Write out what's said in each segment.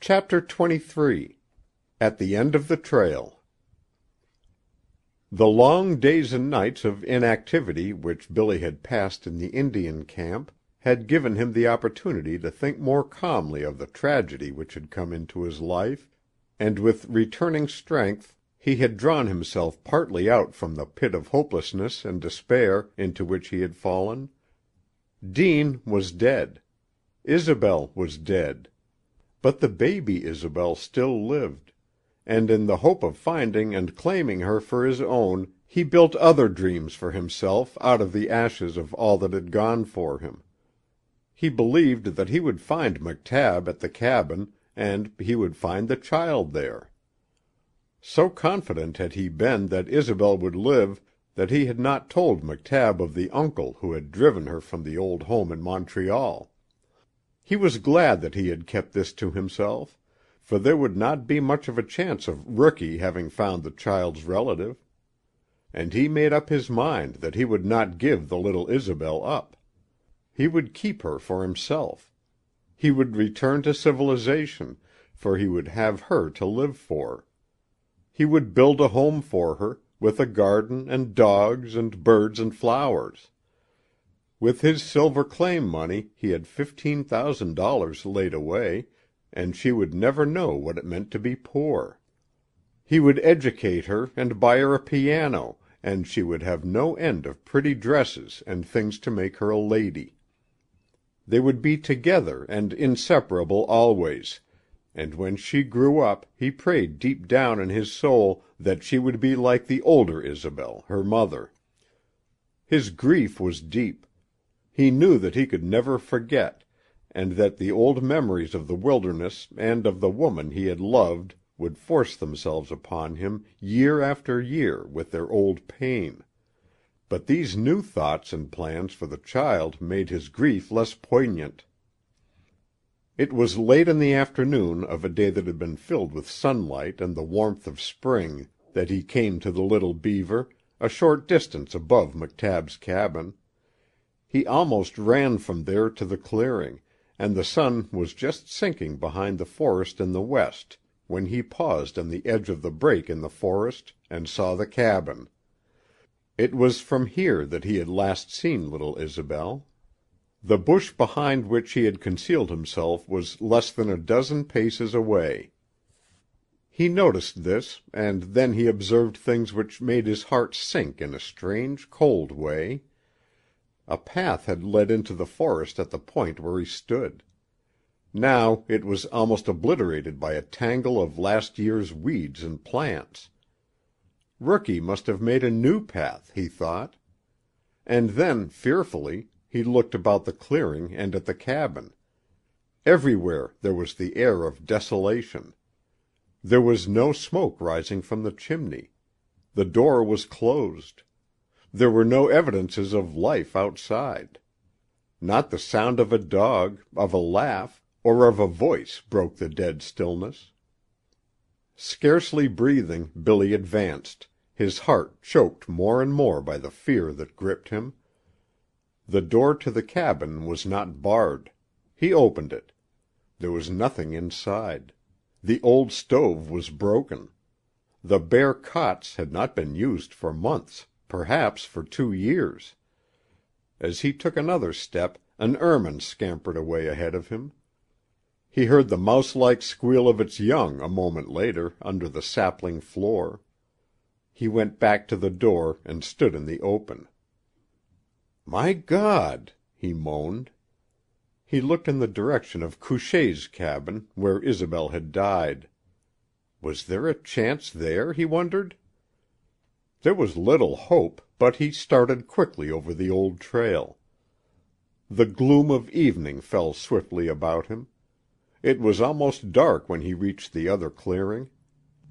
Chapter 23. At the End of the Trail. The long days and nights of inactivity which Billy had passed in the Indian camp had given him the opportunity to think more calmly of the tragedy which had come into his life, and with returning strength he had drawn himself partly out from the pit of hopelessness and despair into which he had fallen. Dean was dead. Isobel was dead. But the baby Isobel still lived, and in the hope of finding and claiming her for his own he built other dreams for himself out of the ashes of all that had gone for him. He believed that he would find McTabb at the cabin, and he would find the child there. So confident had he been that Isobel would live that he had not told McTabb of the uncle who had driven her from the old home in Montreal. He was glad that he had kept this to himself, for there would not be much of a chance of Rookie having found the child's relative. And he made up his mind that he would not give the little Isobel up. He would keep her for himself. He would return to civilization, for he would have her to live for. He would build a home for her, with a garden and dogs and birds and flowers. With his silver claim money he had $15,000 laid away, and she would never know what it meant to be poor. He would educate her and buy her a piano, and she would have no end of pretty dresses and things to make her a lady. They would be together and inseparable always, and when she grew up he prayed deep down in his soul that she would be like the older Isobel, her mother. His grief was deep. He knew that he could never forget, and that the old memories of the wilderness and of the woman he had loved would force themselves upon him year after year with their old pain. But these new thoughts and plans for the child made his grief less poignant. It was late in the afternoon of a day that had been filled with sunlight and the warmth of spring that he came to the Little Beaver, a short distance above McTabb's cabin. He almost ran from there to the clearing, and the sun was just sinking behind the forest in the west when he paused on the edge of the break in the forest and saw the cabin. It was from here that he had last seen little Isobel. The bush behind which he had concealed himself was less than a dozen paces away. He noticed this, and then he observed things which made his heart sink in a strange, cold way. A path had led into the forest at the point where he stood. Now it was almost obliterated by a tangle of last year's weeds and plants. Rookie must have made a new path, he thought. And then, fearfully, he looked about the clearing and at the cabin. Everywhere there was the air of desolation. There was no smoke rising from the chimney. The door was closed. There were no evidences of life outside. Not the sound of a dog, of a laugh, or of a voice broke the dead stillness. Scarcely breathing, Billy advanced, his heart choked more and more by the fear that gripped him. The door to the cabin was not barred. He opened it. There was nothing inside. The old stove was broken. The bare cots had not been used for months, perhaps for 2 years. As he took another step, an ermine scampered away ahead of him. He heard the mouse-like squeal of its young a moment later under the sapling floor. He went back to the door and stood in the open. "My God!" he moaned. He looked in the direction of Couchée's cabin, where Isobel had died. Was there a chance there, he wondered? There was little hope, but he started quickly over the old trail. The gloom of evening fell swiftly about him. It was almost dark when he reached the other clearing.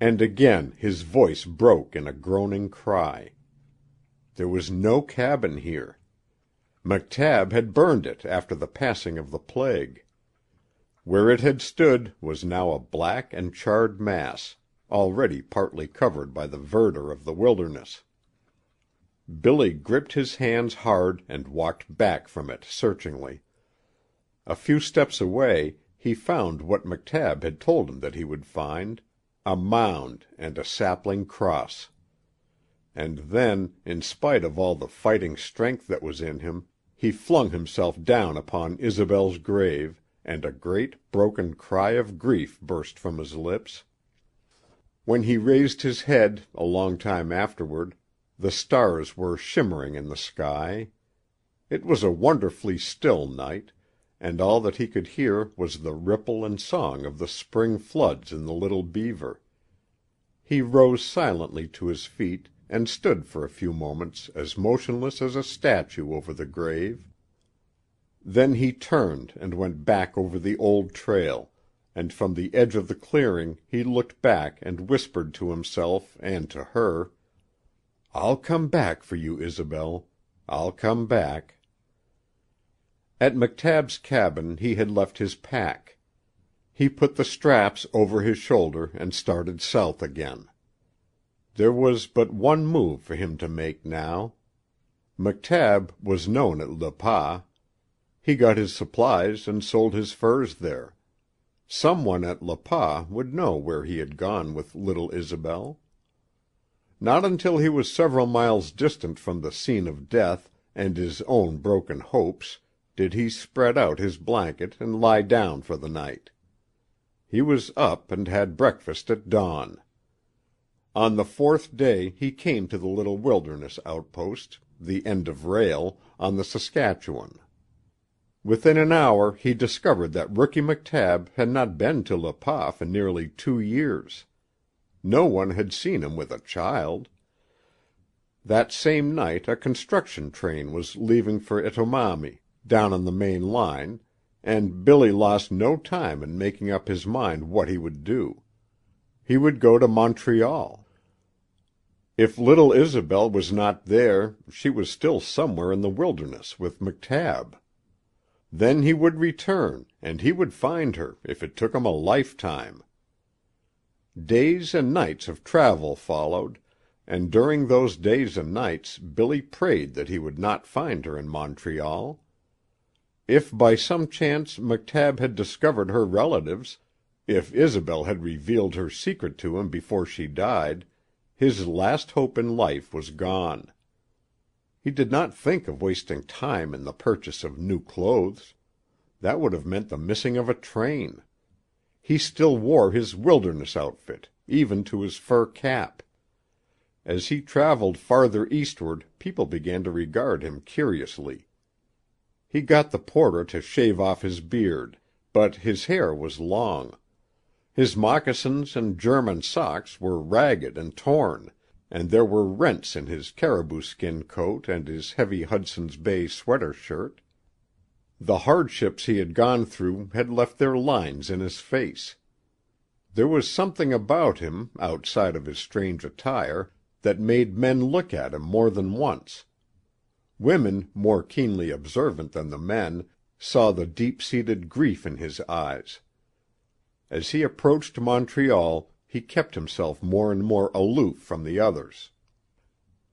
And again his voice broke in a groaning cry. There was no cabin here. McTabb had burned it after the passing of the plague. Where it had stood was now a black and charred mass, already partly covered by the verdure of the wilderness. Billy gripped his hands hard and walked back from it searchingly. A few steps away he found what McTabb had told him that he would find, a mound and a sapling cross. And then, in spite of all the fighting strength that was in him, he flung himself down upon Isobel's grave, and a great, broken cry of grief burst from his lips. When he raised his head, a long time afterward, the stars were shimmering in the sky. It was a wonderfully still night, and all that he could hear was the ripple and song of the spring floods in the Little Beaver. He rose silently to his feet and stood for a few moments as motionless as a statue over the grave. Then he turned and went back over the old trail, and from the edge of the clearing he looked back and whispered to himself and to her, "I'll come back for you, Isobel. I'll come back." At McTabb's cabin he had left his pack. He put the straps over his shoulder and started south again. There was but one move for him to make now. McTabb was known at Le Pas. He got his supplies and sold his furs there. Some one at Le Pas would know where he had gone with little Isobel. Not until he was several miles distant from the scene of death and his own broken hopes did he spread out his blanket and lie down for the night. He was up and had breakfast at dawn. On the fourth day he came to the little wilderness outpost, the end of rail, on the Saskatchewan. Within an hour he discovered that Rookie McTabb had not been to Le Pas for nearly 2 years. No one had seen him with a child. That same night a construction train was leaving for Etomami, down on the main line, and Billy lost no time in making up his mind what he would do. He would go to Montreal. If little Isobel was not there, she was still somewhere in the wilderness with McTabb. Then he would return, and he would find her, if it took him a lifetime. Days and nights of travel followed, and during those days and nights Billy prayed that he would not find her in Montreal. If by some chance McTabb had discovered her relatives, if Isobel had revealed her secret to him before she died, his last hope in life was gone. He did not think of wasting time in the purchase of new clothes. That would have meant the missing of a train. He still wore his wilderness outfit, even to his fur cap. As he traveled farther eastward, people began to regard him curiously. He got the porter to shave off his beard, but his hair was long. His moccasins and German socks were ragged and torn, and there were rents in his caribou skin coat and his heavy Hudson's Bay sweater shirt. The hardships he had gone through had left their lines in his face. There was something about him, outside of his strange attire, that made men look at him more than once. Women, more keenly observant than the men, saw the deep-seated grief in his eyes. As he approached Montreal, he kept himself more and more aloof from the others.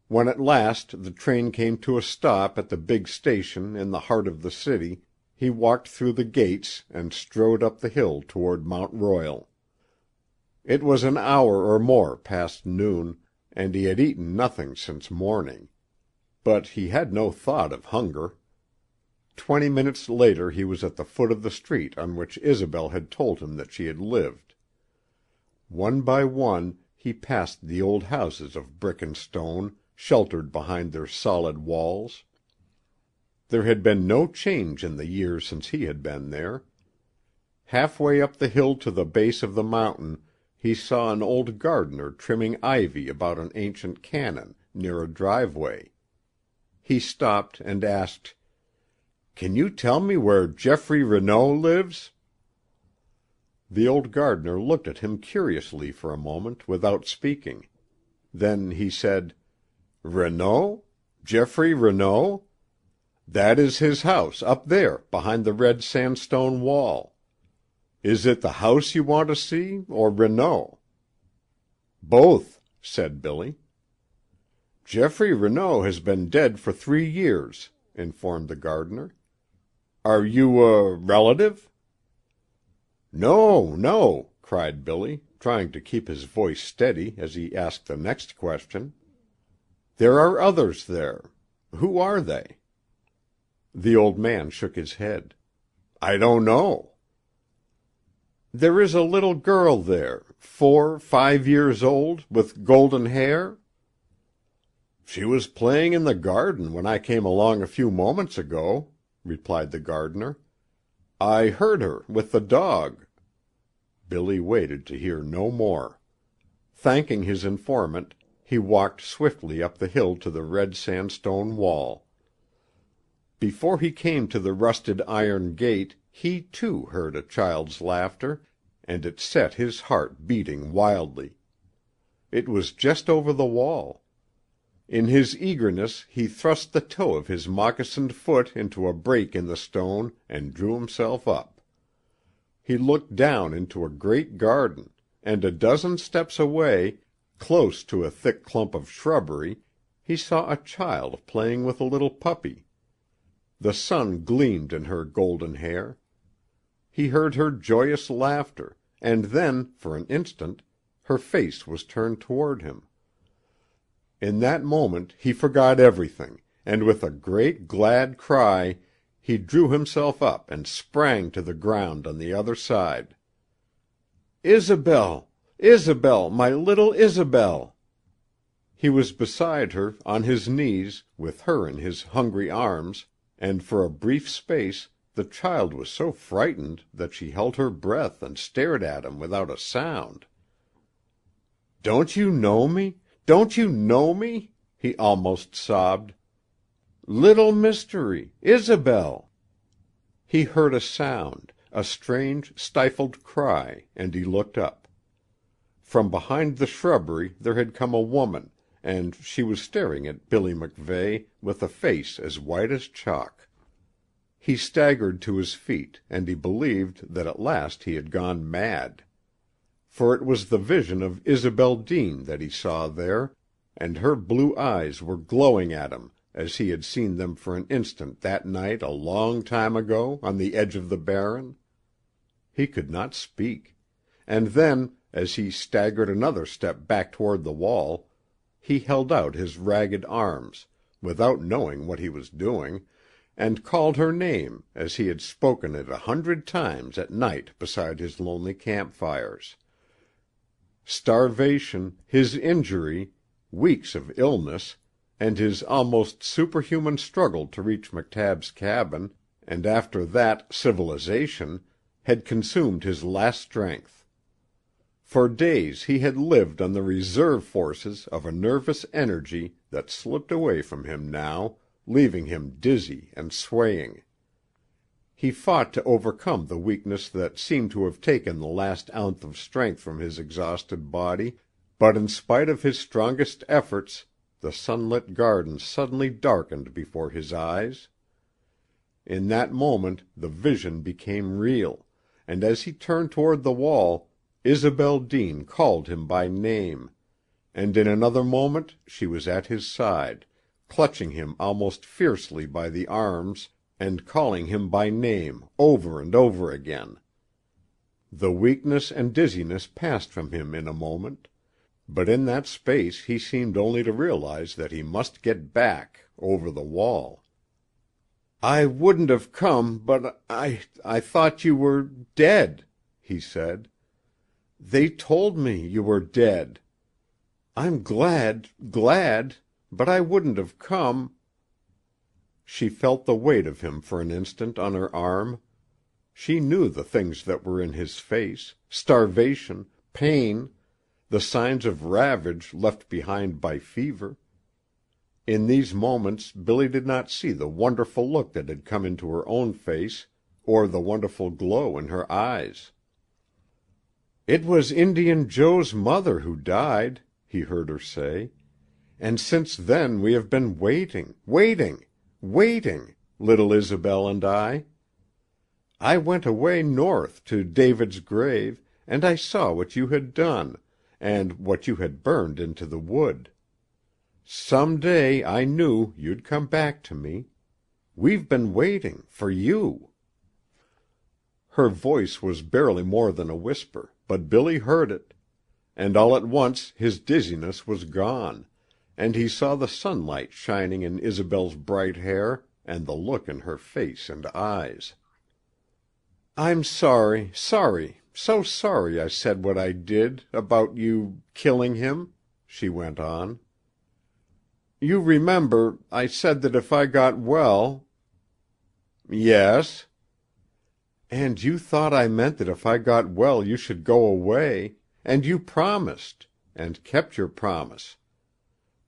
When at last the train came to a stop at the big station in the heart of the city, he walked through the gates and strode up the hill toward Mount Royal. It was an hour or more past noon, and he had eaten nothing since morning. But he had no thought of hunger. 20 minutes later he was at the foot of the street on which Isobel had told him that she had lived. One by one he passed the old houses of brick and stone, sheltered behind their solid walls. There had been no change in the years since he had been there. Halfway up the hill to the base of the mountain he saw an old gardener trimming ivy about an ancient cannon near a driveway. He stopped and asked, "Can you tell me where Geoffrey Renaud lives?" The old gardener looked at him curiously for a moment without speaking. Then he said, "Renaud? Geoffrey Renaud? That is his house up there behind the red sandstone wall. Is it the house you want to see, or Renaud?" "Both," said Billy. "Geoffrey Renaud has been dead for 3 years," informed the gardener. "Are you a relative?" No, no," cried Billy, trying to keep his voice steady as he asked the next question. "There are others there. Who are they?" The old man shook his head. "I don't know." "There is a little girl there, 4, 5 years old, with golden hair?" "She was playing in the garden when I came along a few moments ago," replied the gardener. "I heard her with the dog." Billy waited to hear no more. Thanking his informant, he walked swiftly up the hill to the red sandstone wall. Before he came to the rusted iron gate he, too, heard a child's laughter, and it set his heart beating wildly. It was just over the wall. In his eagerness he thrust the toe of his moccasined foot into a break in the stone and drew himself up. He looked down into a great garden, and a dozen steps away, close to a thick clump of shrubbery, he saw a child playing with a little puppy. The sun gleamed in her golden hair. He heard her joyous laughter, and then, for an instant, her face was turned toward him. In that moment he forgot everything, and with a great glad cry he drew himself up and sprang to the ground on the other side. "Isobel! Isobel, my little Isobel!" He was beside her, on his knees, with her in his hungry arms, and for a brief space the child was so frightened that she held her breath and stared at him without a sound. "Don't you know me? Don't you know me?" he almost sobbed. "Little Mystery! Isobel!" He heard a sound, a strange, stifled cry, and he looked up. From behind the shrubbery there had come a woman, and she was staring at Billy MacVeigh with a face as white as chalk. He staggered to his feet, and he believed that at last he had gone mad. For it was the vision of Isobel Deane that he saw there, and her blue eyes were glowing at him as he had seen them for an instant that night a long time ago on the edge of the Barren. He could not speak, and then, as he staggered another step back toward the wall, he held out his ragged arms, without knowing what he was doing, and called her name as he had spoken it 100 times at night beside his lonely campfires. Starvation, his injury, weeks of illness, and his almost superhuman struggle to reach McTabb's cabin, and after that civilization, had consumed his last strength. For days he had lived on the reserve forces of a nervous energy that slipped away from him now, leaving him dizzy and swaying. He fought to overcome the weakness that seemed to have taken the last ounce of strength from his exhausted body, but in spite of his strongest efforts the sunlit garden suddenly darkened before his eyes. In that moment the vision became real, and as he turned toward the wall, Isobel Deane called him by name, and in another moment she was at his side, clutching him almost fiercely by the arms and calling him by name over and over again. The weakness and dizziness passed from him in a moment, but in that space he seemed only to realize that he must get back, over the wall. "I wouldn't have come, but I thought you were dead," he said. "They told me you were dead. I'm glad, but I wouldn't have come." She felt the weight of him for an instant on her arm. She knew the things that were in his face, starvation, pain, the signs of ravage left behind by fever. In these moments Billy did not see the wonderful look that had come into her own face, or the wonderful glow in her eyes. "It was Indian Joe's mother who died," he heard her say. "And since then we have been waiting, little Isobel and I. I went away north to David's grave, and I saw what you had done, and what you had burned into the wood. Some day, I knew, you'd come back to me. We've been waiting for you." Her voice was barely more than a whisper, but Billy heard it. And all at once his dizziness was gone, and he saw the sunlight shining in Isobel's bright hair and the look in her face and eyes. "I'm sorry, so sorry I said what I did about you killing him," she went on. "You remember, I said that if I got well—" "Yes." "And you thought I meant that if I got well you should go away, and you promised, and kept your promise.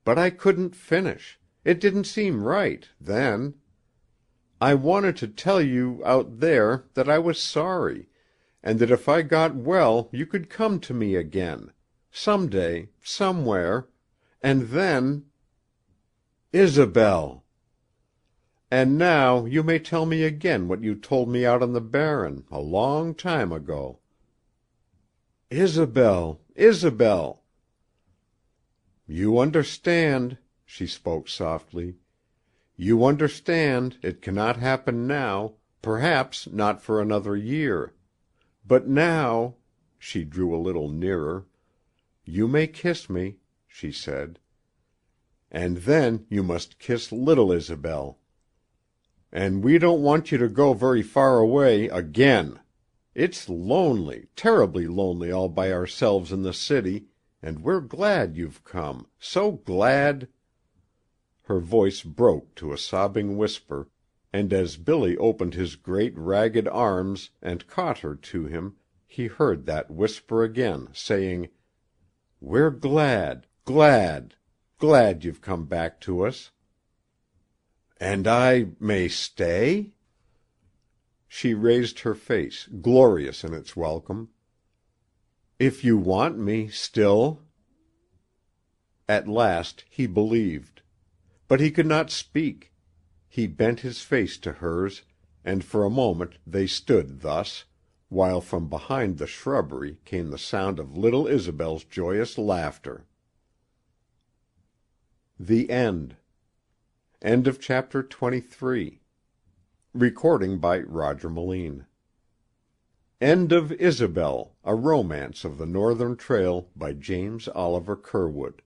But I couldn't finish. It didn't seem right, then. I wanted to tell you out there that I was sorry, and that if I got well you could come to me again, some day, somewhere, and then—" "Isobel!" "And now you may tell me again what you told me out on the Barren, a long time ago." "Isobel, Isobel!" "You understand," she spoke softly. "You understand it cannot happen now, perhaps not for another year. But now—" she drew a little nearer. "You may kiss me," she said. "And then you must kiss little Isobel. And we don't want you to go very far away again. It's lonely, terribly lonely all by ourselves in the city, and we're glad you've come, so glad—" Her voice broke to a sobbing whisper, and as Billy opened his great ragged arms and caught her to him he heard that whisper again, saying, "We're glad, glad, glad you've come back to us." "And I may stay?" She raised her face, glorious in its welcome. "If you want me, still." At last he believed. But he could not speak. He bent his face to hers, and for a moment they stood thus, while from behind the shrubbery came the sound of little Isobel's joyous laughter. The End. End of chapter 23. Recording by Roger Moline. End of Isobel, a Romance of the Northern Trail by James Oliver Curwood.